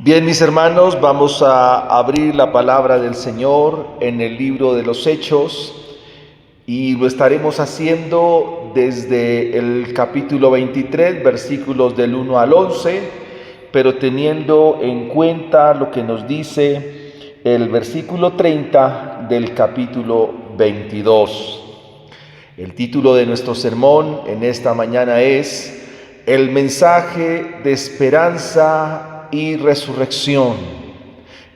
Bien, mis hermanos, vamos a abrir la palabra del Señor en el libro de los Hechos y lo estaremos haciendo desde el capítulo 23, versículos del 1 al 11, pero teniendo en cuenta lo que nos dice el versículo 30 del capítulo 22. El título de nuestro sermón en esta mañana es El mensaje de esperanza y resurrección.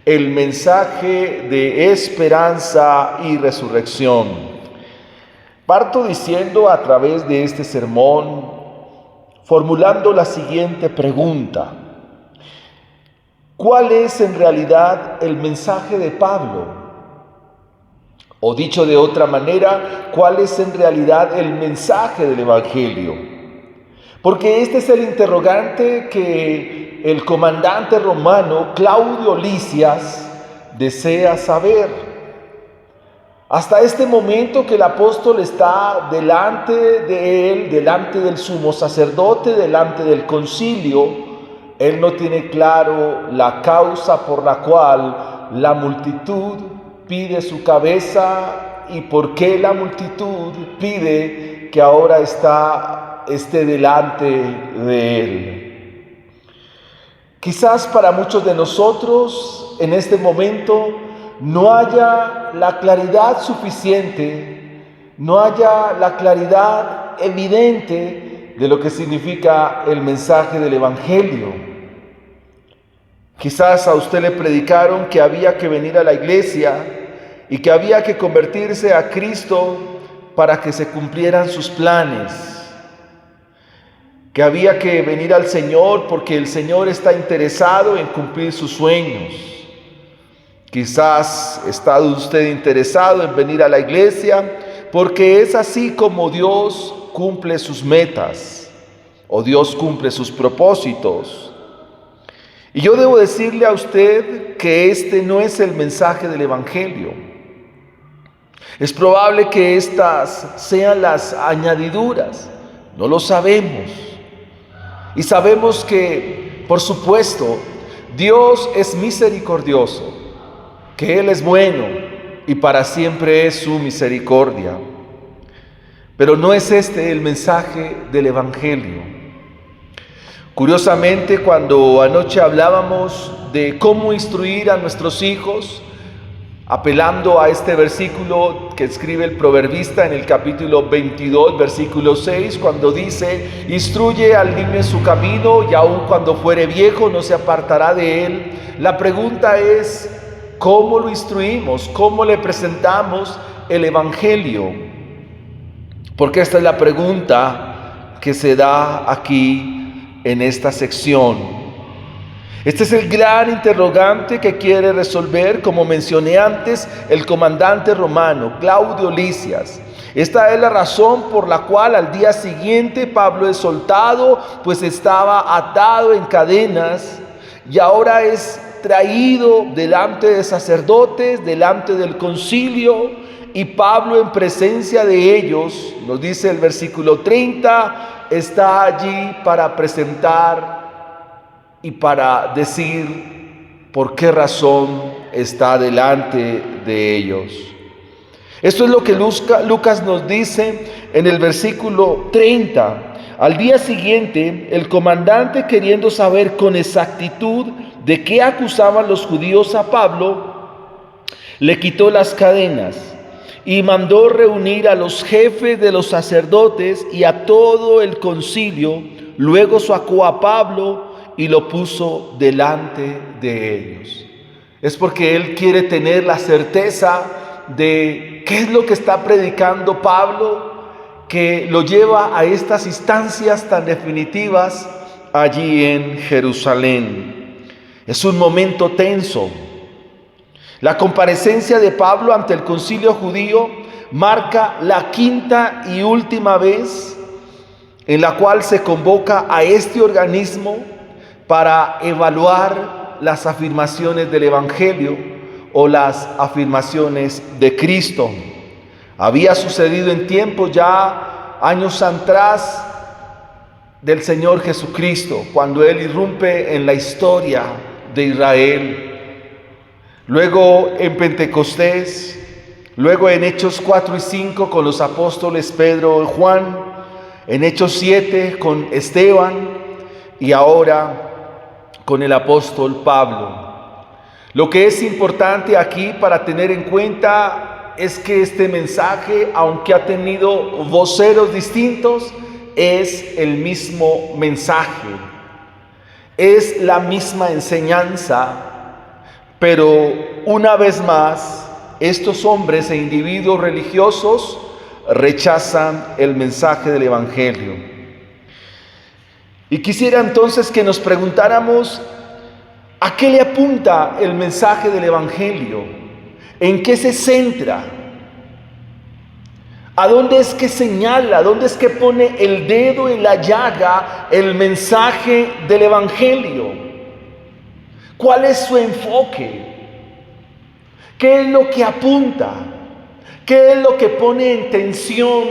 El mensaje de esperanza y resurrección. Parto diciendo a través de este sermón, formulando la siguiente pregunta: ¿cuál es en realidad el mensaje de Pablo? O dicho de otra manera, ¿cuál es en realidad el mensaje del Evangelio? Porque este es el interrogante que el comandante romano Claudio Lisias desea saber. Hasta este momento que el apóstol está delante de él, delante del sumo sacerdote, delante del concilio, él no tiene claro la causa por la cual la multitud pide su cabeza y por qué la multitud pide que ahora esté delante de él. Quizás para muchos de nosotros en este momento no haya la claridad suficiente, no haya la claridad evidente de lo que significa el mensaje del Evangelio. Quizás a usted le predicaron que había que venir a la iglesia y que había que convertirse a Cristo para que se cumplieran sus planes, que había que venir al Señor porque el Señor está interesado en cumplir sus sueños. Quizás está usted interesado en venir a la iglesia porque es así como Dios cumple sus metas o Dios cumple sus propósitos. Y yo debo decirle a usted que este no es el mensaje del Evangelio. Es probable que estas sean las añadiduras, no lo sabemos. Y sabemos que, por supuesto, Dios es misericordioso, que Él es bueno y para siempre es su misericordia. Pero no es este el mensaje del Evangelio. Curiosamente, cuando anoche hablábamos de cómo instruir a nuestros hijos, apelando a este versículo que escribe el proverbista en el capítulo 22, versículo 6, cuando dice: instruye al niño en su camino y aun cuando fuere viejo no se apartará de él. La pregunta es: ¿cómo lo instruimos? ¿Cómo le presentamos el Evangelio? Porque esta es la pregunta que se da aquí en esta sección. Este es el gran interrogante que quiere resolver, como mencioné antes, el comandante romano Claudio Lisias. Esta es la razón por la cual al día siguiente Pablo es soltado, pues estaba atado en cadenas y ahora es traído delante de sacerdotes, delante del concilio, y Pablo en presencia de ellos, nos dice el versículo 30, está allí para presentar y para decir por qué razón está delante de ellos. Esto es lo que Lucas nos dice en el versículo 30. Al día siguiente, el comandante, queriendo saber con exactitud de qué acusaban los judíos a Pablo, le quitó las cadenas y mandó reunir a los jefes de los sacerdotes y a todo el concilio. Luego sacó a Pablo y lo puso delante de ellos. Es porque él quiere tener la certeza de qué es lo que está predicando Pablo, que lo lleva a estas instancias tan definitivas allí en Jerusalén. Es un momento tenso. La comparecencia de Pablo ante el concilio judío marca la quinta y última vez en la cual se convoca a este organismo para evaluar las afirmaciones del Evangelio o las afirmaciones de Cristo. Había sucedido en tiempos ya años atrás del Señor Jesucristo, cuando Él irrumpe en la historia de Israel. Luego en Pentecostés, luego en Hechos 4 y 5 con los apóstoles Pedro y Juan, en Hechos 7 con Esteban y ahora con el apóstol Pablo. Lo que es importante aquí para tener en cuenta es que este mensaje, aunque ha tenido voceros distintos, es el mismo mensaje, es la misma enseñanza. Pero una vez más, estos hombres e individuos religiosos rechazan el mensaje del Evangelio. Y quisiera entonces que nos preguntáramos, ¿a qué le apunta el mensaje del Evangelio? ¿En qué se centra? ¿A dónde es que señala? ¿A dónde es que pone el dedo en la llaga el mensaje del Evangelio? ¿Cuál es su enfoque? ¿Qué es lo que apunta? ¿Qué es lo que pone en tensión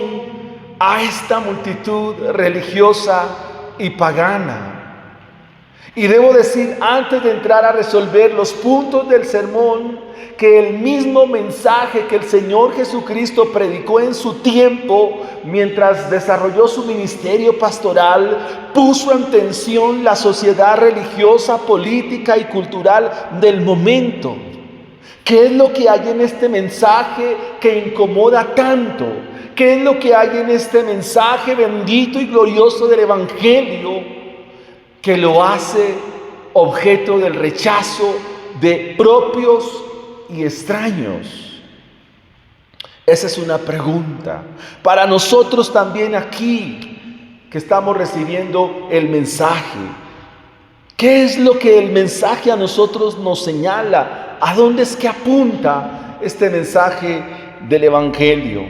a esta multitud religiosa y pagana? Y debo decir, antes de entrar a resolver los puntos del sermón, que el mismo mensaje que el Señor Jesucristo predicó en su tiempo, mientras desarrolló su ministerio pastoral, puso en tensión la sociedad religiosa, política y cultural del momento. ¿Qué es lo que hay en este mensaje que incomoda tanto? ¿Qué es lo que hay en este mensaje bendito y glorioso del Evangelio que lo hace objeto del rechazo de propios y extraños? Esa es una pregunta para nosotros también aquí que estamos recibiendo el mensaje. ¿Qué es lo que el mensaje a nosotros nos señala? ¿A dónde es que apunta este mensaje del Evangelio?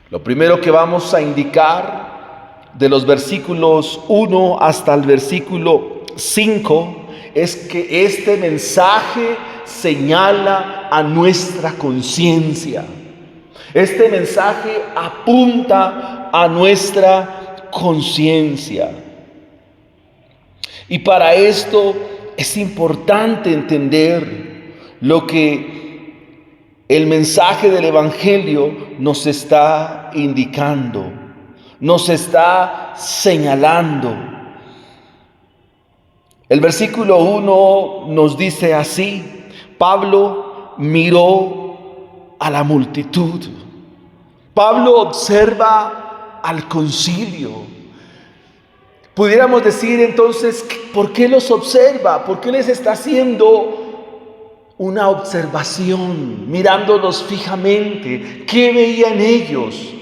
Lo primero que vamos a indicar de los versículos 1 hasta el versículo 5 es que este mensaje señala a nuestra conciencia. Este mensaje apunta a nuestra conciencia. Y para esto es importante entender lo que el mensaje del Evangelio nos está indicando, nos está señalando. El versículo 1 nos dice así: Pablo miró a la multitud. Pablo observa al concilio. Pudiéramos decir entonces, ¿por qué los observa? ¿Por qué les está haciendo una observación, mirándolos fijamente? ¿Qué veía en ellos?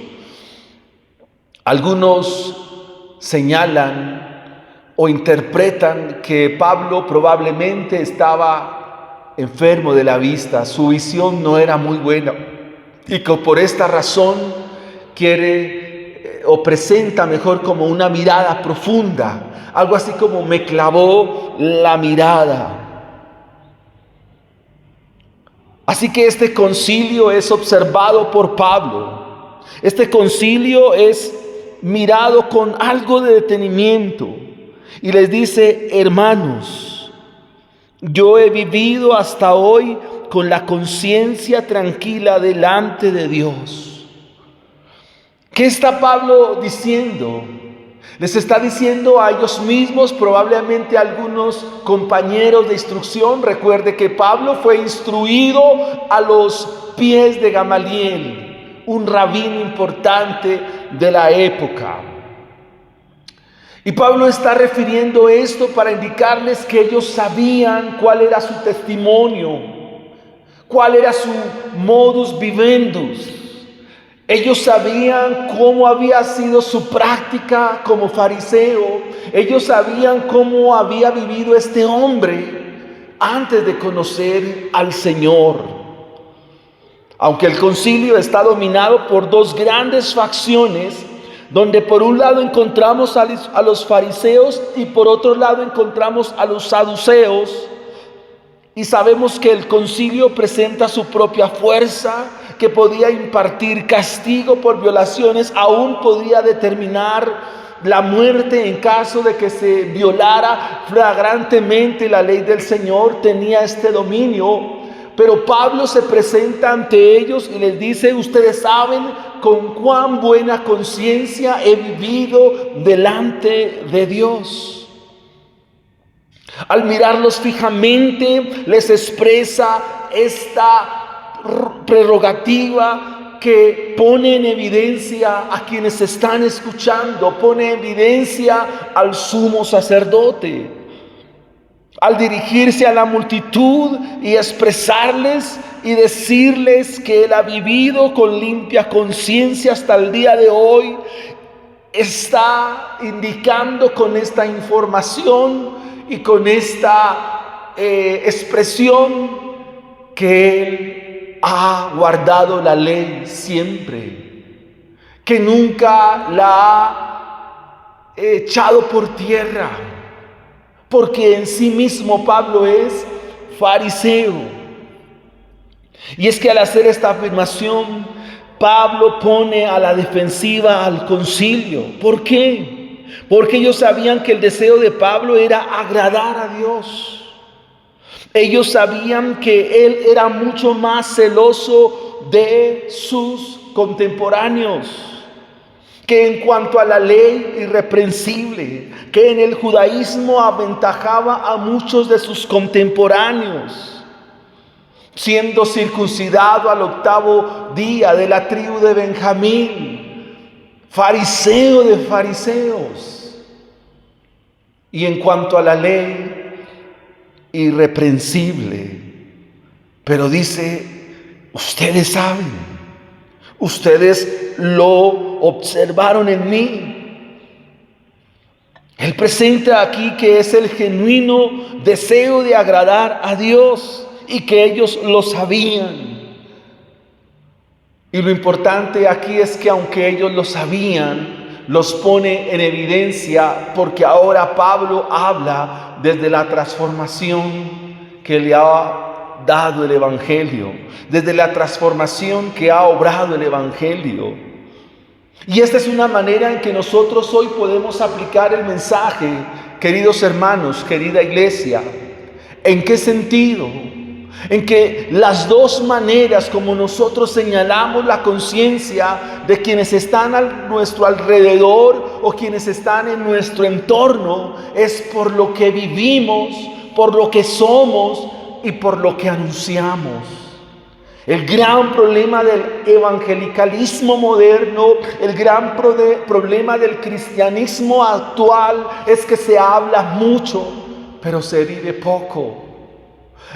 Algunos señalan o interpretan que Pablo probablemente estaba enfermo de la vista, su visión no era muy buena y que por esta razón quiere o presenta mejor como una mirada profunda, algo así como me clavó la mirada. Así que este concilio es observado por Pablo, este concilio es mirado con algo de detenimiento y les dice: hermanos, yo he vivido hasta hoy con la conciencia tranquila delante de Dios. ¿Qué está Pablo diciendo? Les está diciendo a ellos mismos, probablemente a algunos compañeros de instrucción. Recuerde que Pablo fue instruido a los pies de Gamaliel, un rabino importante de la época. Y Pablo está refiriendo esto para indicarles que ellos sabían cuál era su testimonio, cuál era su modus vivendus. Ellos sabían cómo había sido su práctica como fariseo. Ellos sabían cómo había vivido este hombre antes de conocer al Señor. Aunque el concilio está dominado por dos grandes facciones, donde por un lado encontramos a los fariseos y por otro lado encontramos a los saduceos, y sabemos que el concilio presenta su propia fuerza, que podía impartir castigo por violaciones, aún podría determinar la muerte en caso de que se violara flagrantemente la ley del Señor, tenía este dominio. Pero Pablo se presenta ante ellos y les dice: ustedes saben con cuán buena conciencia he vivido delante de Dios. Al mirarlos fijamente, les expresa esta prerrogativa que pone en evidencia a quienes están escuchando, pone en evidencia al sumo sacerdote. Al dirigirse a la multitud y expresarles y decirles que él ha vivido con limpia conciencia hasta el día de hoy, está indicando con esta información y con esta expresión que él ha guardado la ley siempre, que nunca la ha echado por tierra, porque en sí mismo Pablo es fariseo. Y es que al hacer esta afirmación, Pablo pone a la defensiva al concilio. ¿Por qué? Porque ellos sabían que el deseo de Pablo era agradar a Dios. Ellos sabían que él era mucho más celoso de sus contemporáneos, que en cuanto a la ley irreprensible, que en el judaísmo aventajaba a muchos de sus contemporáneos, siendo circuncidado al 8º día, de la tribu de Benjamín, fariseo de fariseos. Y en cuanto a la ley, irreprensible. Pero dice: ustedes saben, ustedes lo observaron en mí. Él presenta aquí que es el genuino deseo de agradar a Dios y que ellos lo sabían. Y lo importante aquí es que aunque ellos lo sabían, los pone en evidencia, porque ahora Pablo habla desde la transformación que le ha dado el Evangelio, desde la transformación que ha obrado el Evangelio. Y esta es una manera en que nosotros hoy podemos aplicar el mensaje, queridos hermanos, querida iglesia. ¿En qué sentido? En que las dos maneras como nosotros señalamos la conciencia de quienes están a nuestro alrededor o quienes están en nuestro entorno es por lo que vivimos, por lo que somos y por lo que anunciamos. El gran problema del evangelicalismo moderno, el gran problema del cristianismo actual es que se habla mucho, pero se vive poco.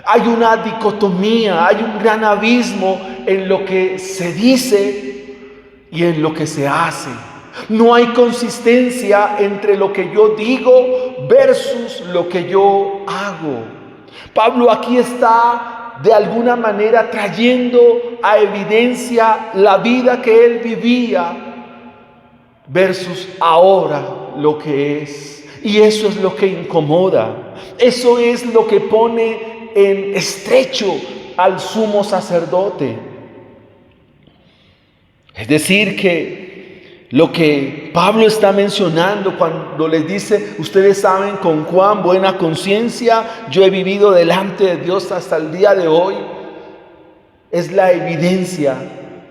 Hay una dicotomía, hay un gran abismo en lo que se dice y en lo que se hace. No hay consistencia entre lo que yo digo versus lo que yo hago. Pablo aquí está de alguna manera trayendo a evidencia la vida que él vivía versus ahora lo que es. Y eso es lo que incomoda. Eso es lo que pone en estrecho al sumo sacerdote. Es decir, que lo que Pablo está mencionando cuando les dice: ustedes saben con cuán buena conciencia yo he vivido delante de Dios hasta el día de hoy, es la evidencia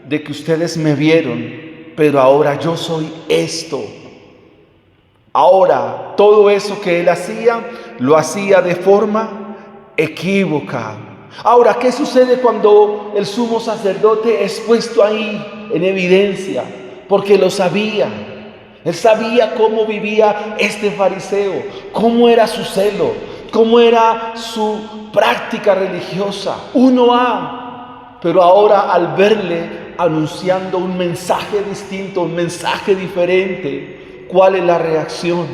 de que ustedes me vieron, pero ahora yo soy esto. Ahora, todo eso que él hacía, lo hacía de forma equívoca. Ahora, ¿qué sucede cuando el sumo sacerdote es puesto ahí en evidencia? Porque lo sabía. Él sabía cómo vivía este fariseo, cómo era su celo, cómo era su práctica religiosa. 1A. Pero ahora, al verle anunciando un mensaje distinto, un mensaje diferente, ¿cuál es la reacción?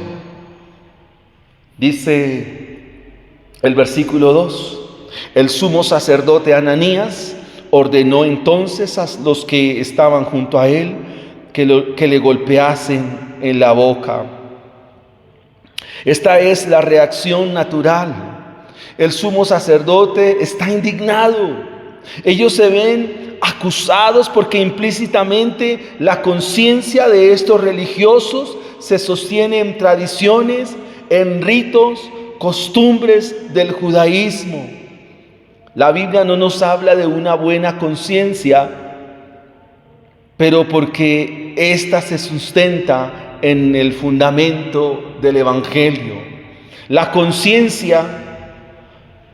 Dice el versículo 2: el sumo sacerdote Ananías ordenó entonces a los que estaban junto a él que le golpeasen en la boca. Esta es la reacción natural. El sumo sacerdote está indignado. Ellos se ven acusados porque implícitamente la conciencia de estos religiosos se sostiene en tradiciones, en ritos, costumbres del judaísmo. La Biblia no nos habla de una buena conciencia, pero porque ésta se sustenta en el fundamento del Evangelio. La conciencia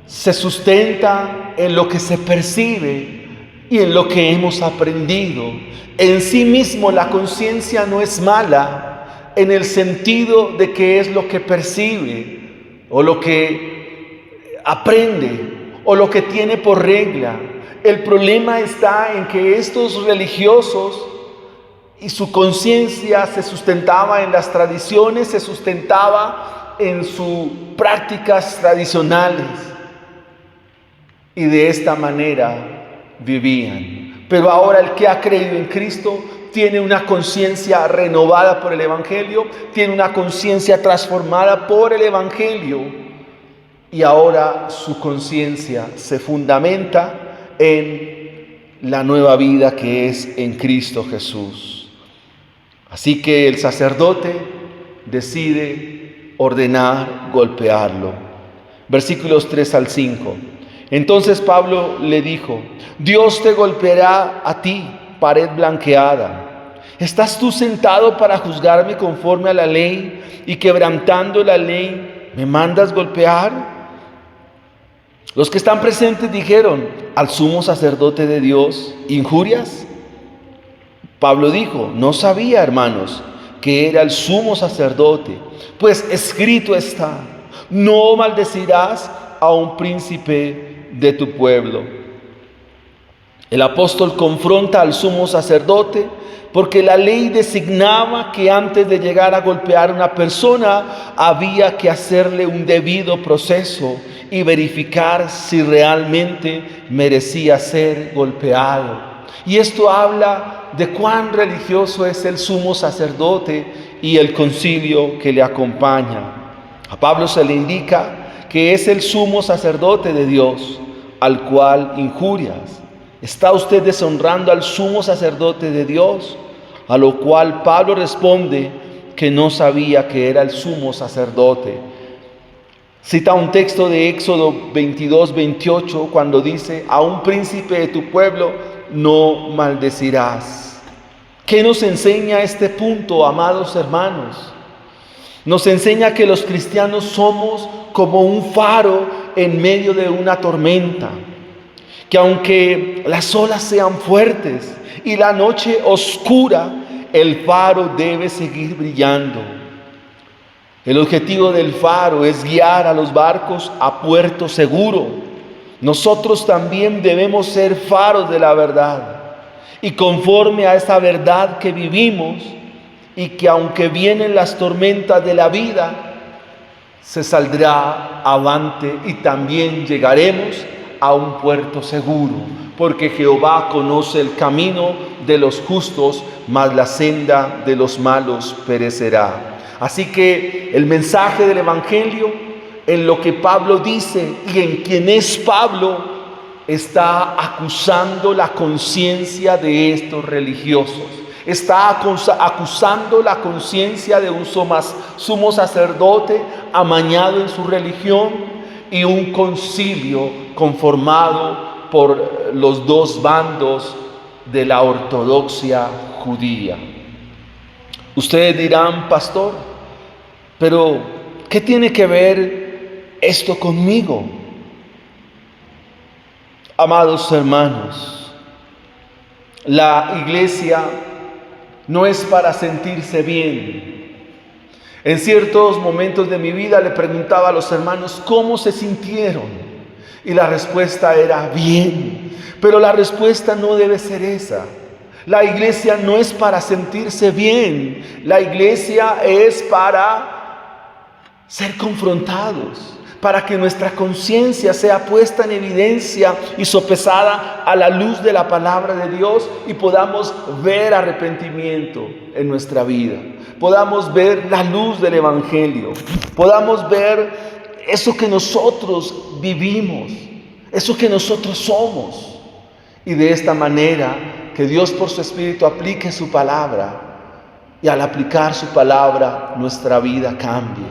se sustenta en lo que se percibe y en lo que hemos aprendido. En sí mismo la conciencia no es mala en el sentido de que es lo que percibe o lo que aprende o lo que tiene por regla. El problema está en que estos religiosos y su conciencia se sustentaba en las tradiciones, se sustentaba en sus prácticas tradicionales y de esta manera vivían. Pero ahora el que ha creído en Cristo tiene una conciencia renovada por el Evangelio, tiene una conciencia transformada por el Evangelio. Y ahora su conciencia se fundamenta en la nueva vida que es en Cristo Jesús. Así que el sacerdote decide ordenar golpearlo. Versículos 3 al 5. Entonces Pablo le dijo: Dios te golpeará a ti, pared blanqueada. ¿Estás tú sentado para juzgarme conforme a la ley y quebrantando la ley me mandas golpear? Los que están presentes dijeron: ¿al sumo sacerdote de Dios injurias? Pablo dijo: no sabía, hermanos, que era el sumo sacerdote, pues escrito está: no maldecirás a un príncipe de tu pueblo. El apóstol confronta al sumo sacerdote porque la ley designaba que antes de llegar a golpear a una persona había que hacerle un debido proceso y verificar si realmente merecía ser golpeado. Y esto habla de cuán religioso es el sumo sacerdote y el concilio que le acompaña. A Pablo se le indica que es el sumo sacerdote de Dios, al cual injurias. ¿Está usted deshonrando al sumo sacerdote de Dios? A lo cual Pablo responde que no sabía que era el sumo sacerdote. Cita un texto de Éxodo 22-28 cuando dice: a un príncipe de tu pueblo no maldecirás. ¿Qué nos enseña este punto, amados hermanos? Nos enseña que los cristianos somos como un faro en medio de una tormenta, que aunque las olas sean fuertes y la noche oscura, el faro debe seguir brillando. El objetivo del faro es guiar a los barcos a puerto seguro. Nosotros también debemos ser faros de la verdad. Y conforme a esa verdad que vivimos, y que aunque vienen las tormentas de la vida, se saldrá avante y también llegaremos a un puerto seguro. Porque Jehová conoce el camino de los justos, mas la senda de los malos perecerá. Así que el mensaje del Evangelio, en lo que Pablo dice y en quien es Pablo, está acusando la conciencia de estos religiosos. Está acusando la conciencia de un sumo sacerdote amañado en su religión y un concilio conformado por los dos bandos de la ortodoxia judía. Ustedes dirán: pastor, pero ¿qué tiene que ver esto conmigo? Amados hermanos, la iglesia no es para sentirse bien. En ciertos momentos de mi vida le preguntaba a los hermanos cómo se sintieron y la respuesta era bien, pero la respuesta no debe ser esa. La iglesia no es para sentirse bien, la iglesia es para ser confrontados, para que nuestra conciencia sea puesta en evidencia y sopesada a la luz de la palabra de Dios y podamos ver arrepentimiento en nuestra vida, podamos ver la luz del Evangelio, podamos ver eso que nosotros vivimos, eso que nosotros somos, y de esta manera que Dios por su Espíritu aplique su palabra y al aplicar su palabra nuestra vida cambie.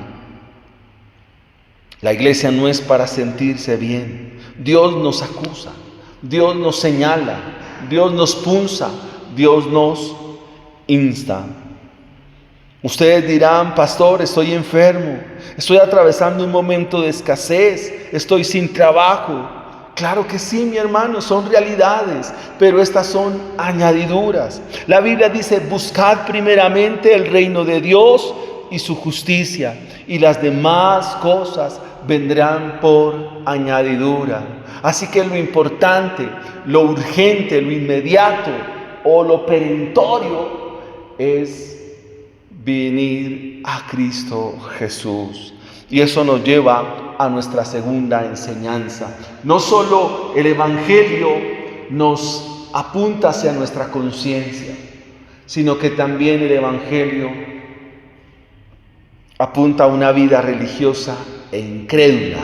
La iglesia no es para sentirse bien. Dios nos acusa, Dios nos señala, Dios nos punza, Dios nos insta. Ustedes dirán: pastor, estoy enfermo, estoy atravesando un momento de escasez, estoy sin trabajo. Claro que sí, mi hermano, son realidades, pero estas son añadiduras. La Biblia dice: buscad primeramente el reino de Dios y su justicia, y las demás cosas vendrán por añadidura. Así que lo importante, lo urgente, lo inmediato o lo perentorio es venir a Cristo Jesús. Y eso nos lleva a nuestra segunda enseñanza. No solo el Evangelio nos apunta hacia nuestra conciencia, sino que también el Evangelio apunta a una vida religiosa e incrédula.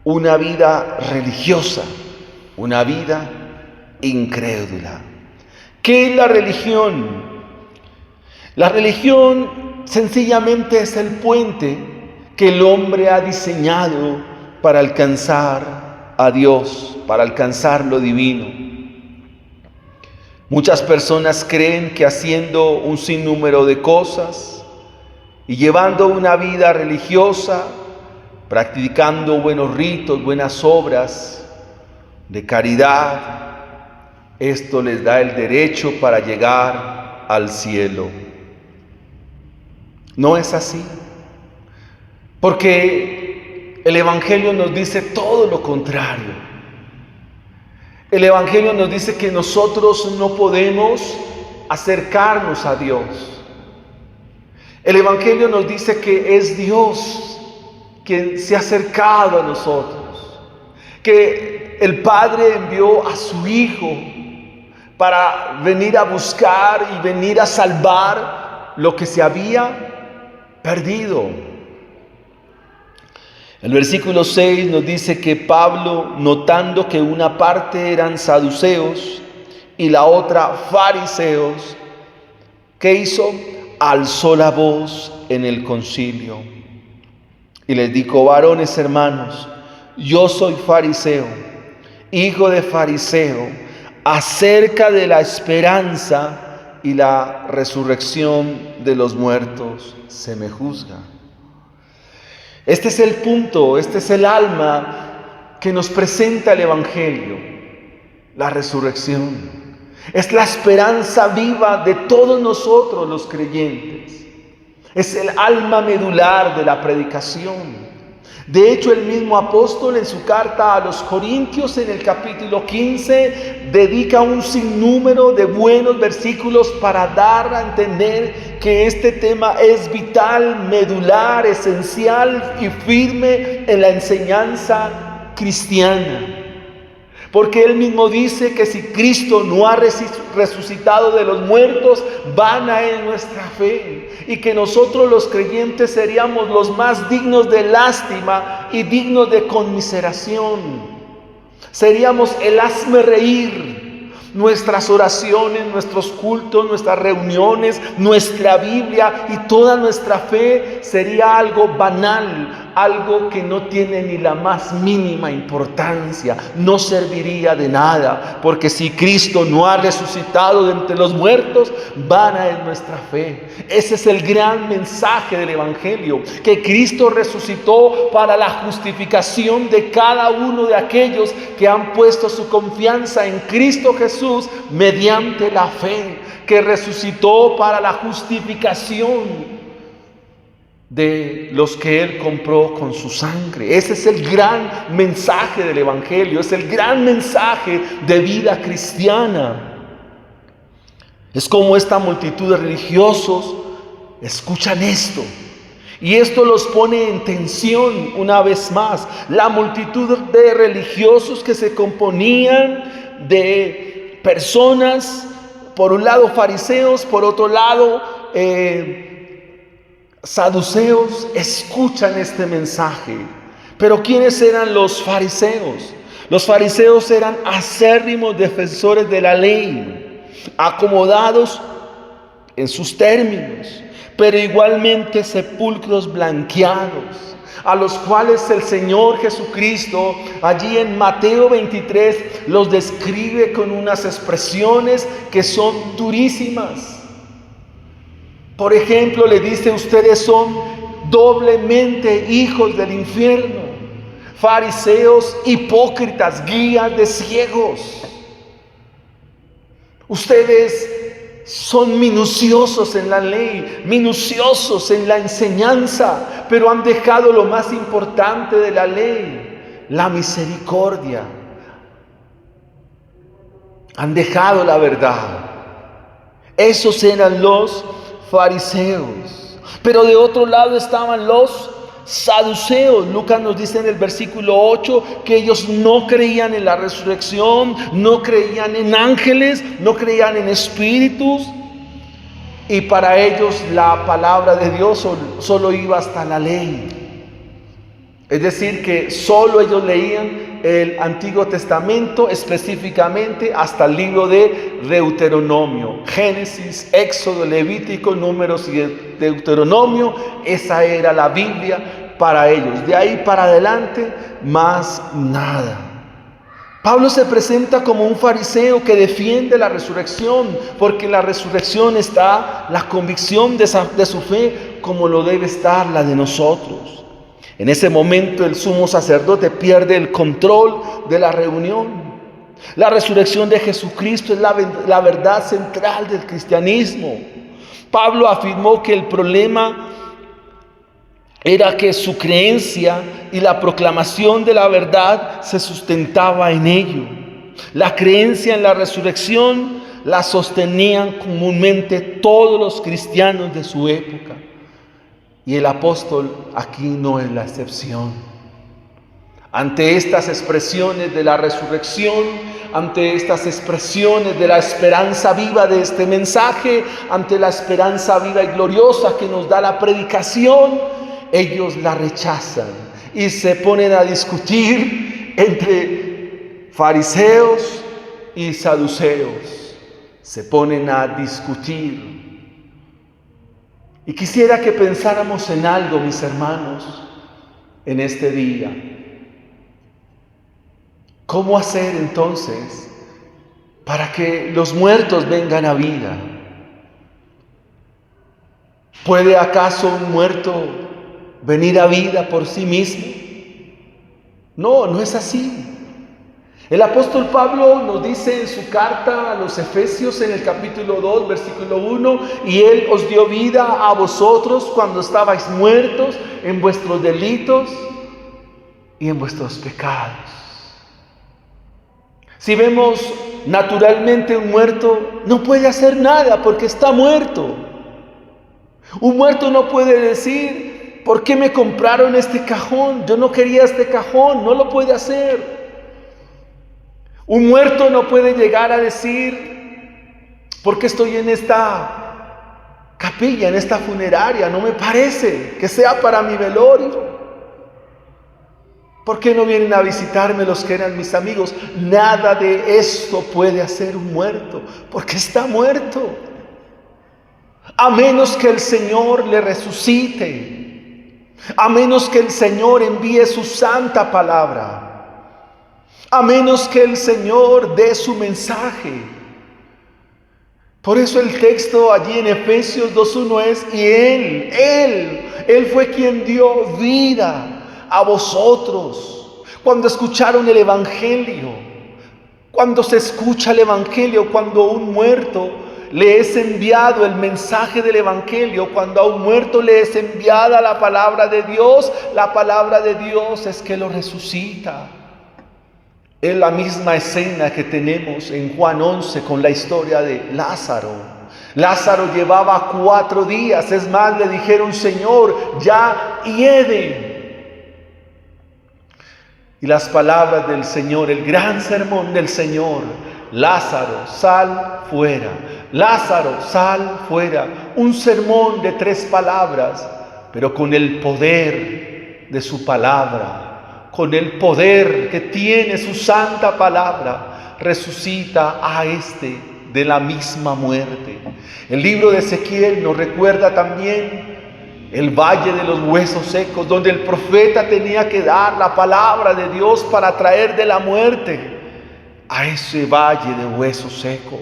Una vida religiosa, una vida incrédula. ¿Qué es la religión? La religión sencillamente es el puente que el hombre ha diseñado para alcanzar a Dios, para alcanzar lo divino. Muchas personas creen que haciendo un sinnúmero de cosas y llevando una vida religiosa, practicando buenos ritos, buenas obras de caridad, esto les da el derecho para llegar al cielo. No es así, porque el Evangelio nos dice todo lo contrario. El Evangelio nos dice que nosotros no podemos acercarnos a Dios. El Evangelio nos dice que es Dios quien se ha acercado a nosotros, que el Padre envió a su Hijo para venir a buscar y venir a salvar lo que se había perdido. El versículo 6 nos dice que Pablo, notando que una parte eran saduceos y la otra fariseos, ¿qué hizo? Alzó la voz en el concilio y les dijo: varones hermanos, yo soy fariseo, hijo de fariseo, acerca de la esperanza y la resurrección de los muertos se me juzga. Este es el punto, este es el alma que nos presenta el Evangelio, la resurrección. Es la esperanza viva de todos nosotros los creyentes. Es el alma medular de la predicación. De hecho, el mismo apóstol en su carta a los Corintios, en el capítulo 15, dedica un sinnúmero de buenos versículos para dar a entender que este tema es vital, medular, esencial y firme en la enseñanza cristiana. Porque él mismo dice que si Cristo no ha resucitado de los muertos, vana es nuestra fe. Y que nosotros los creyentes seríamos los más dignos de lástima y dignos de conmiseración. Seríamos el hazme reír. Nuestras oraciones, nuestros cultos, nuestras reuniones, nuestra Biblia y toda nuestra fe sería algo banal, algo que no tiene ni la más mínima importancia, no serviría de nada, porque si Cristo no ha resucitado de entre los muertos, vana es nuestra fe. Ese es el gran mensaje del Evangelio, que Cristo resucitó para la justificación de cada uno de aquellos que han puesto su confianza en Cristo Jesús mediante la fe, que resucitó para la justificación de los que Él compró con su sangre. Ese es el gran mensaje del Evangelio, es el gran mensaje de vida cristiana. Es como esta multitud de religiosos escuchan esto, y esto los pone en tensión una vez más. La multitud de religiosos que se componían de personas, por un lado fariseos, por otro lado saduceos, escuchan este mensaje. Pero ¿quiénes eran los fariseos? Los fariseos eran acérrimos defensores de la ley, acomodados en sus términos, pero igualmente sepulcros blanqueados, a los cuales el Señor Jesucristo allí en Mateo 23 los describe con unas expresiones que son durísimas. Por ejemplo, le dice: ustedes son doblemente hijos del infierno, fariseos, hipócritas, guías de ciegos. Ustedes son minuciosos en la ley, minuciosos en la enseñanza, pero han dejado lo más importante de la ley, la misericordia. Han dejado la verdad. Esos eran los fariseos. Pero de otro lado estaban los saduceos. Lucas nos dice en el versículo 8 que ellos no creían en la resurrección, no creían en ángeles, no creían en espíritus, y para ellos la palabra de Dios solo iba hasta la ley. Es decir, que solo ellos leían el Antiguo Testamento, específicamente hasta el libro de Deuteronomio. Génesis, Éxodo, Levítico, Números y Deuteronomio. Esa era la Biblia para ellos. De ahí para adelante, más nada. Pablo se presenta como un fariseo que defiende la resurrección, porque en la resurrección está la convicción de su fe, como lo debe estar la de nosotros. En ese momento el sumo sacerdote pierde el control de la reunión. La resurrección de Jesucristo es la verdad central del cristianismo. Pablo afirmó que el problema era que su creencia y la proclamación de la verdad se sustentaba en ello. La creencia en la resurrección la sostenían comúnmente todos los cristianos de su época. Y el apóstol aquí no es la excepción. Ante estas expresiones de la resurrección, ante estas expresiones de la esperanza viva de este mensaje, ante la esperanza viva y gloriosa que nos da la predicación, ellos la rechazan y se ponen a discutir entre fariseos y saduceos. Se ponen a discutir. Y quisiera que pensáramos en algo, mis hermanos, en este día. ¿Cómo hacer entonces para que los muertos vengan a vida? ¿Puede acaso un muerto venir a vida por sí mismo? No, no es así. El apóstol Pablo nos dice en su carta a los Efesios en el capítulo 2, versículo 1, y Él os dio vida a vosotros cuando estabais muertos en vuestros delitos y en vuestros pecados. Si vemos naturalmente un muerto, no puede hacer nada porque está muerto. Un muerto no puede decir: ¿por qué me compraron este cajón? Yo no quería este cajón. No lo puede hacer. Un muerto no puede llegar a decir: ¿por qué estoy en esta capilla, en esta funeraria? No me parece que sea para mi velorio. ¿Por qué no vienen a visitarme los que eran mis amigos? Nada de esto puede hacer un muerto, porque está muerto. A menos que el Señor le resucite, a menos que el Señor envíe su santa palabra, a menos que el Señor dé su mensaje. Por eso el texto allí en Efesios 2:1 es: y Él fue quien dio vida a vosotros. Cuando escucharon el Evangelio, cuando se escucha el Evangelio, cuando un muerto le es enviado el mensaje del Evangelio, cuando a un muerto le es enviada la palabra de Dios, la palabra de Dios es que lo resucita. Es la misma escena que tenemos en Juan 11 con la historia de Lázaro. Lázaro llevaba 4 días, es más, le dijeron: Señor, ya hiede. Y las palabras del Señor, el gran sermón del Señor: Lázaro, sal fuera. Lázaro, sal fuera. Un sermón de 3 palabras, pero con el poder de su palabra, con el poder que tiene su santa palabra, resucita a este de la misma muerte. El libro de Ezequiel nos recuerda también el valle de los huesos secos, donde el profeta tenía que dar la palabra de Dios para traer de la muerte a ese valle de huesos secos.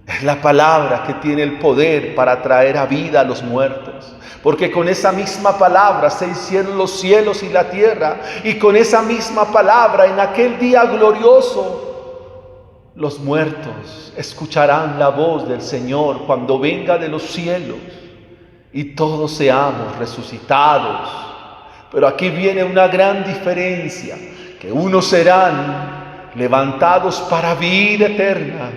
Es la palabra que tiene el poder para traer a vida a los muertos. Porque con esa misma palabra se hicieron los cielos y la tierra. Y con esa misma palabra en aquel día glorioso, los muertos escucharán la voz del Señor cuando venga de los cielos. Y todos seamos resucitados. Pero aquí viene una gran diferencia. Que unos serán levantados para vida eterna.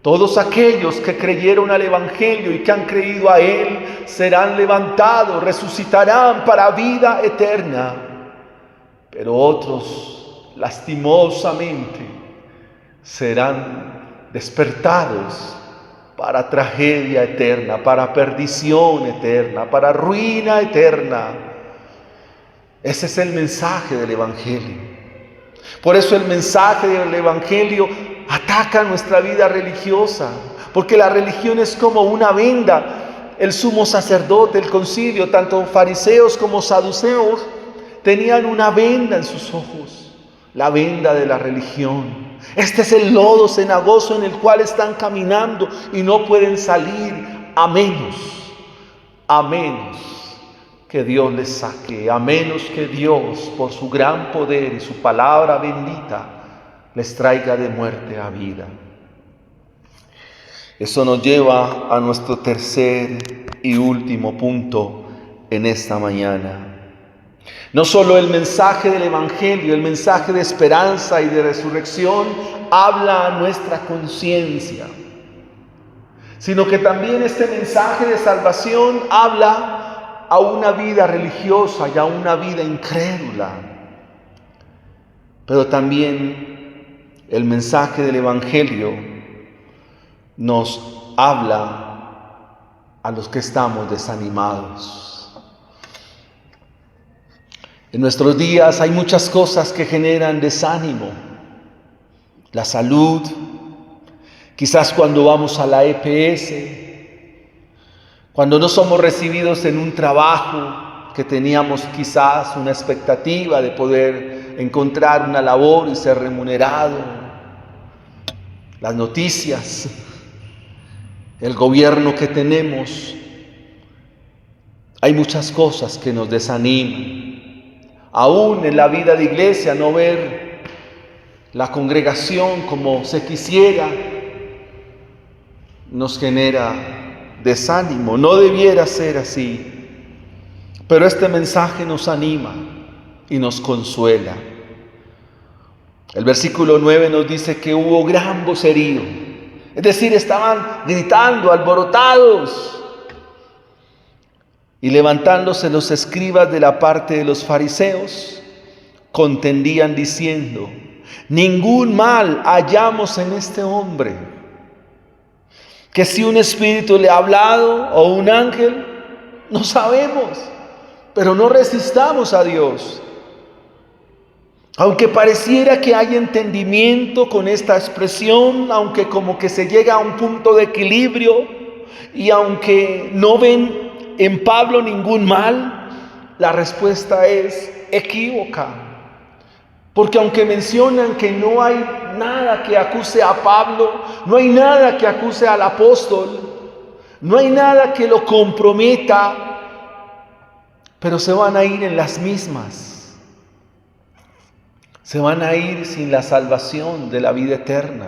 Todos aquellos que creyeron al Evangelio y que han creído a Él serán levantados, resucitarán para vida eterna. Pero otros, lastimosamente, serán despertados para tragedia eterna, para perdición eterna, para ruina eterna. Ese es el mensaje del Evangelio. Por eso el mensaje del Evangelio ataca nuestra vida religiosa, porque la religión es como una venda. El sumo sacerdote, el concilio, tanto fariseos como saduceos, tenían una venda en sus ojos, la venda de la religión. Este es el lodo cenagoso en el cual están caminando y no pueden salir a menos que Dios les saque, a menos que Dios, por su gran poder y su palabra bendita, les traiga de muerte a vida. Eso nos lleva a nuestro tercer y último punto en esta mañana. No solo el mensaje del Evangelio, el mensaje de esperanza y de resurrección habla a nuestra conciencia, sino que también este mensaje de salvación habla a una vida religiosa y a una vida incrédula. Pero también el mensaje del Evangelio nos habla a los que estamos desanimados. En nuestros días hay muchas cosas que generan desánimo. La salud, quizás cuando vamos a la EPS, cuando no somos recibidos en un trabajo que teníamos quizás una expectativa de poder encontrar una labor y ser remunerado. Las noticias, el gobierno que tenemos, hay muchas cosas que nos desaniman. Aún en la vida de iglesia, no ver la congregación como se quisiera, nos genera desánimo. No debiera ser así. Pero este mensaje nos anima y nos consuela. El versículo 9 nos dice que hubo gran vocerío. Es decir, estaban gritando, alborotados. Y levantándose los escribas de la parte de los fariseos, contendían diciendo: ningún mal hallamos en este hombre. Que si un espíritu le ha hablado o un ángel, no sabemos. Pero no resistamos a Dios. Aunque pareciera que hay entendimiento con esta expresión, aunque como que se llega a un punto de equilibrio, y aunque no ven en Pablo ningún mal, la respuesta es equívoca. Porque aunque mencionan que no hay nada que acuse a Pablo, no hay nada que acuse al apóstol, no hay nada que lo comprometa, pero se van a ir en las mismas. Se van a ir sin la salvación de la vida eterna.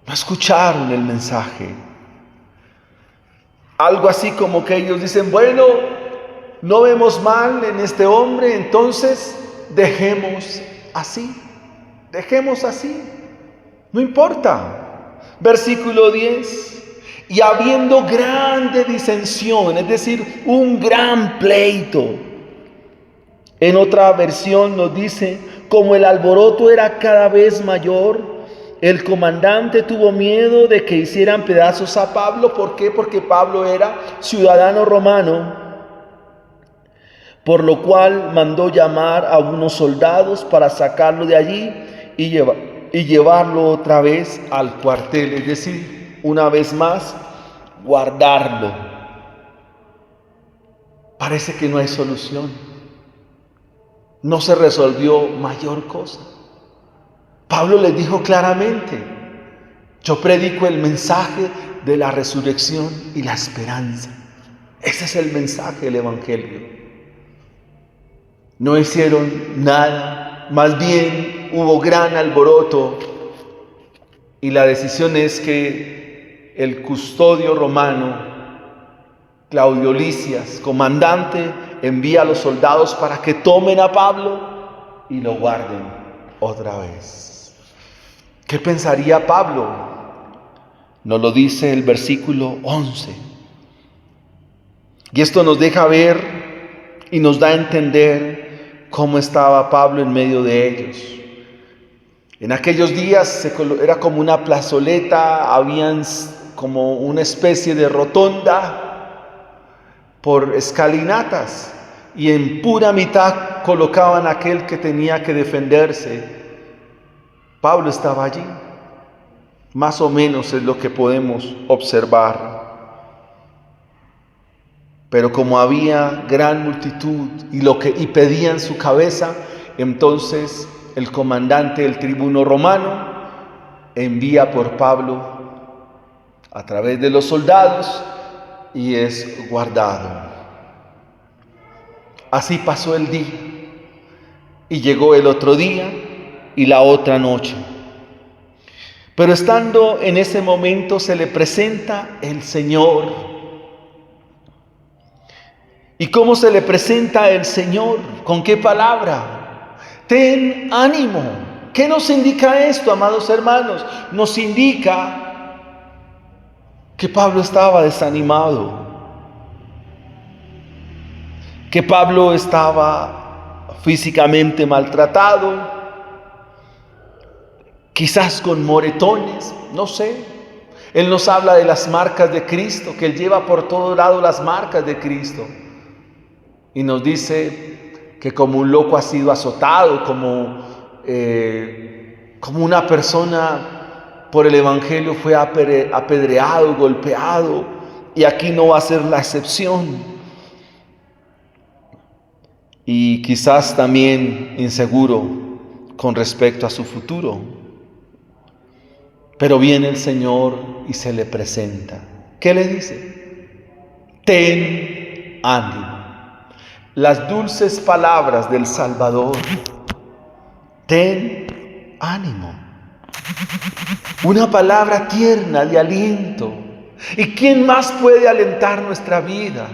No escucharon el mensaje. Algo así como que ellos dicen: bueno, no vemos mal en este hombre, entonces dejemos así. Dejemos así. No importa. Versículo 10. Y habiendo grande disensión, es decir, un gran pleito. En otra versión nos dice: como el alboroto era cada vez mayor, el comandante tuvo miedo de que hicieran pedazos a Pablo. ¿Por qué? Porque Pablo era ciudadano romano, por lo cual mandó llamar a unos soldados para sacarlo de allí y y llevarlo otra vez al cuartel, es decir, una vez más, guardarlo. Parece que no hay solución. No se resolvió mayor cosa. Pablo les dijo claramente: yo predico el mensaje de la resurrección y la esperanza. Ese es el mensaje del Evangelio. No hicieron nada, más bien hubo gran alboroto, y la decisión es que el custodio romano, Claudio Lisias, comandante, envía a los soldados para que tomen a Pablo y lo guarden otra vez. ¿Qué pensaría Pablo? Nos lo dice el versículo 11. Y esto nos deja ver y nos da a entender cómo estaba Pablo en medio de ellos. En aquellos días era como una plazoleta, habían como una especie de rotonda por escalinatas, y en pura mitad colocaban a aquel que tenía que defenderse. Pablo estaba allí. Más o menos es lo que podemos observar. Pero como había gran multitud y pedían su cabeza, entonces el comandante, el tribuno romano, envía por Pablo a través de los soldados y es guardado. Así pasó el día y llegó el otro día y la otra noche. Pero estando en ese momento se le presenta el Señor. ¿Y cómo se le presenta el Señor? ¿Con qué palabra? Ten ánimo. ¿Qué nos indica esto, amados hermanos? Nos indica que Pablo estaba desanimado, que Pablo estaba físicamente maltratado, quizás con moretones, no sé. Él nos habla de las marcas de Cristo, que Él lleva por todo lado las marcas de Cristo. Y nos dice que como un loco ha sido azotado, como una persona por el Evangelio fue apedreado, golpeado, y aquí no va a ser la excepción. Y quizás también inseguro con respecto a su futuro. Pero viene el Señor y se le presenta. ¿Qué le dice? Ten ánimo. Las dulces palabras del Salvador. Ten ánimo. Una palabra tierna de aliento. ¿Y quién más puede alentar nuestra vida?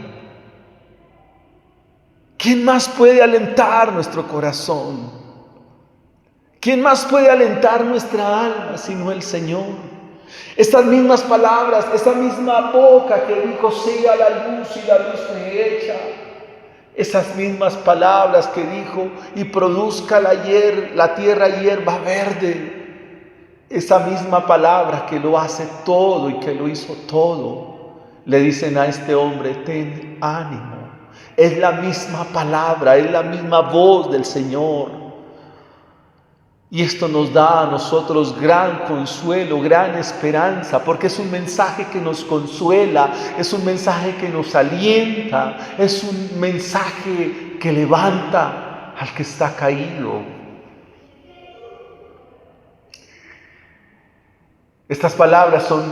¿Quién más puede alentar nuestro corazón? ¿Quién más puede alentar nuestra alma sino el Señor? Estas mismas palabras, esa misma boca que dijo sea la luz y la luz fue hecha. Esas mismas palabras que dijo y produzca la tierra hierba verde. Esa misma palabra que lo hace todo y que lo hizo todo. Le dicen a este hombre, ten ánimo. Es la misma palabra, es la misma voz del Señor. Y esto nos da a nosotros gran consuelo, gran esperanza, porque es un mensaje que nos consuela, es un mensaje que nos alienta, es un mensaje que levanta al que está caído. Estas palabras son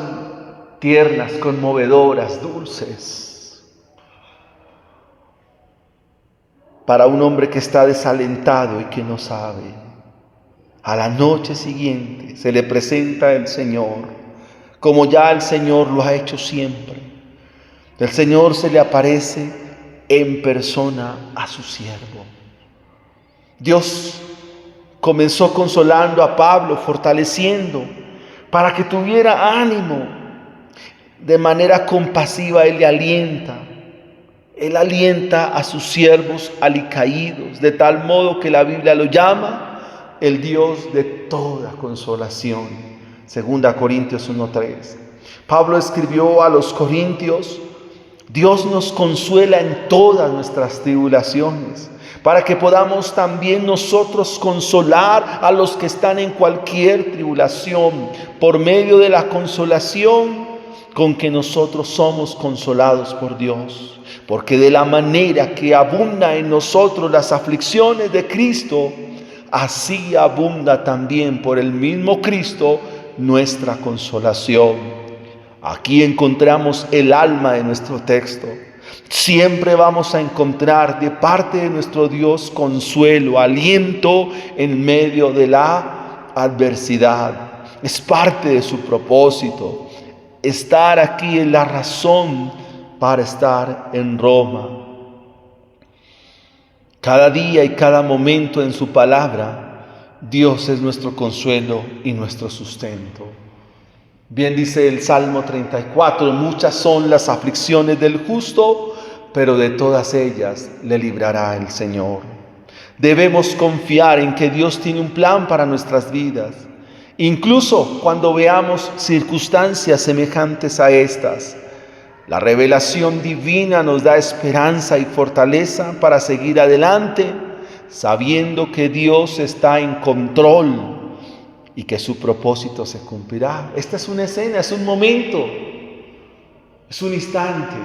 tiernas, conmovedoras, dulces. Para un hombre que está desalentado y que no sabe. A la noche siguiente se le presenta el Señor, como ya el Señor lo ha hecho siempre. El Señor se le aparece en persona a su siervo. Dios comenzó consolando a Pablo, fortaleciendo, para que tuviera ánimo. De manera compasiva Él le alienta. Él alienta a sus siervos alicaídos, de tal modo que la Biblia lo llama el Dios de toda consolación. 2 Corintios 1:3. Pablo escribió a los corintios: Dios nos consuela en todas nuestras tribulaciones, para que podamos también nosotros consolar a los que están en cualquier tribulación, por medio de la consolación con que nosotros somos consolados por Dios. Porque de la manera que abunda en nosotros las aflicciones de Cristo, así abunda también por el mismo Cristo nuestra consolación. Aquí encontramos el alma de nuestro texto. Siempre vamos a encontrar de parte de nuestro Dios consuelo, aliento en medio de la adversidad. Es parte de su propósito. Estar aquí es la razón para estar en Roma. Cada día y cada momento en su palabra, Dios es nuestro consuelo y nuestro sustento. Bien dice el Salmo 34, muchas son las aflicciones del justo, pero de todas ellas le librará el Señor. Debemos confiar en que Dios tiene un plan para nuestras vidas, incluso cuando veamos circunstancias semejantes a estas. La revelación divina nos da esperanza y fortaleza para seguir adelante, sabiendo que Dios está en control y que su propósito se cumplirá. Esta es una escena, es un momento, es un instante,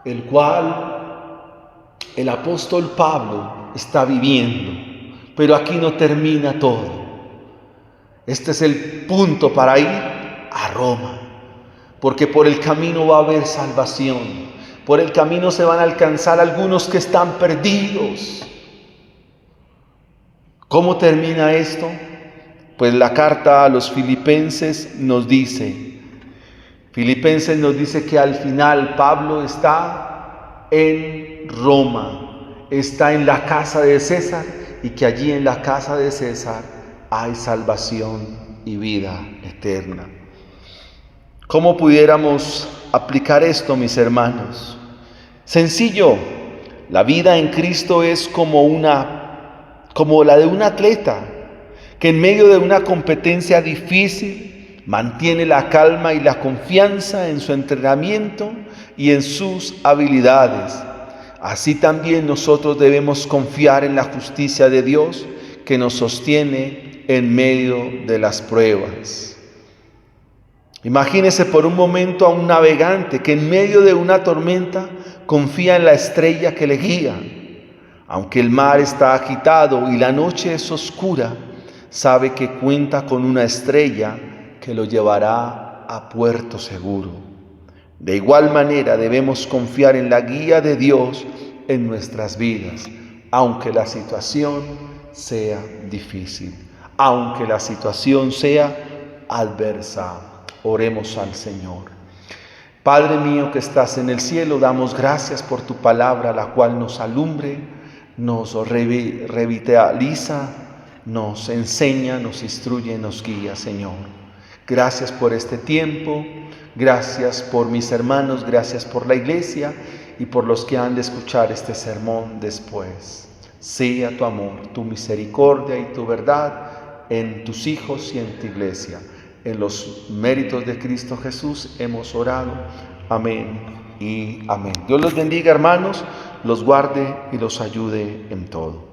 el cual el apóstol Pablo está viviendo. Pero aquí no termina todo. Este es el punto para ir a Roma, porque por el camino va a haber salvación. Por el camino se van a alcanzar algunos que están perdidos. ¿Cómo termina esto? Pues la carta a los Filipenses nos dice que al final Pablo está en Roma, está en la casa de César, y que allí en la casa de César hay salvación y vida eterna. ¿Cómo pudiéramos aplicar esto, mis hermanos? Sencillo, la vida en Cristo es como la de un atleta que en medio de una competencia difícil mantiene la calma y la confianza en su entrenamiento y en sus habilidades. Así también nosotros debemos confiar en la justicia de Dios que nos sostiene en medio de las pruebas. Imagínese por un momento a un navegante que en medio de una tormenta confía en la estrella que le guía. Aunque el mar está agitado y la noche es oscura, sabe que cuenta con una estrella que lo llevará a puerto seguro. De igual manera debemos confiar en la guía de Dios en nuestras vidas, aunque la situación sea difícil, aunque la situación sea adversa. Oremos al Señor. Padre mío que estás en el cielo, damos gracias por tu palabra, la cual nos alumbre, nos revitaliza, nos enseña, nos instruye, nos guía, Señor. Gracias por este tiempo, gracias por mis hermanos, gracias por la iglesia y por los que han de escuchar este sermón después. Sea tu amor, tu misericordia y tu verdad en tus hijos y en tu iglesia. En los méritos de Cristo Jesús hemos orado. Amén y amén. Dios los bendiga, hermanos, los guarde y los ayude en todo.